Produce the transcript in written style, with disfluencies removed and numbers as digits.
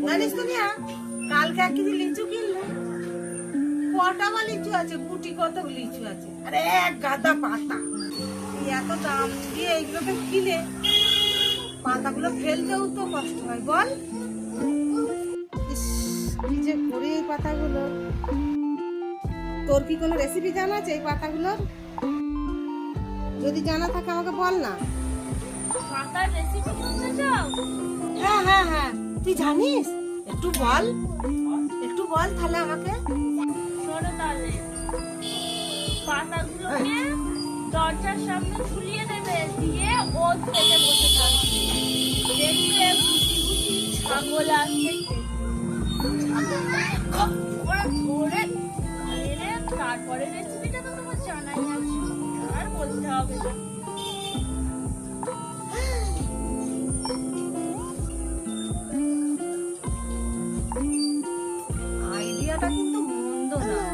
জানিস তো নিয়া কালকে এক কেজি লিচু কিনলো। কটা বা লিচু আছে, গুটি কত লিচু আছে, আরে এক গাদা পাতা। এই এত দাম দিয়ে এইগুলোকে কিনে পাতাগুলো ফেলতেও তো কষ্ট হয় বল। ইস, কি যে করি এই পাতাগুলো। তোর কি কোনো রেসিপি জানা আছে এই পাতাগুলোর? যদি জানা থাকে আমাকে বল না। পাতার রেসিপি শুনতে চাও? হ্যাঁ হ্যাঁ হ্যাঁ, তুই জানিস, একটু বল, একটু বল তাহলে আমাকে। শোনো তাহলে, পাতাগুলোকে দরজার সামনে ঝুলিয়ে দেবে, দিয়ে ওর থেকে বসে থাকবে। দেখবে বুঝি বুঝি ছাগল আসছে, ওরা ধরে মেরে তারপরে রেসিপিটা তো তোমার জানাই আছে, আর বলতে হবে না। আইডিয়াটা কিন্তু মন্দ না।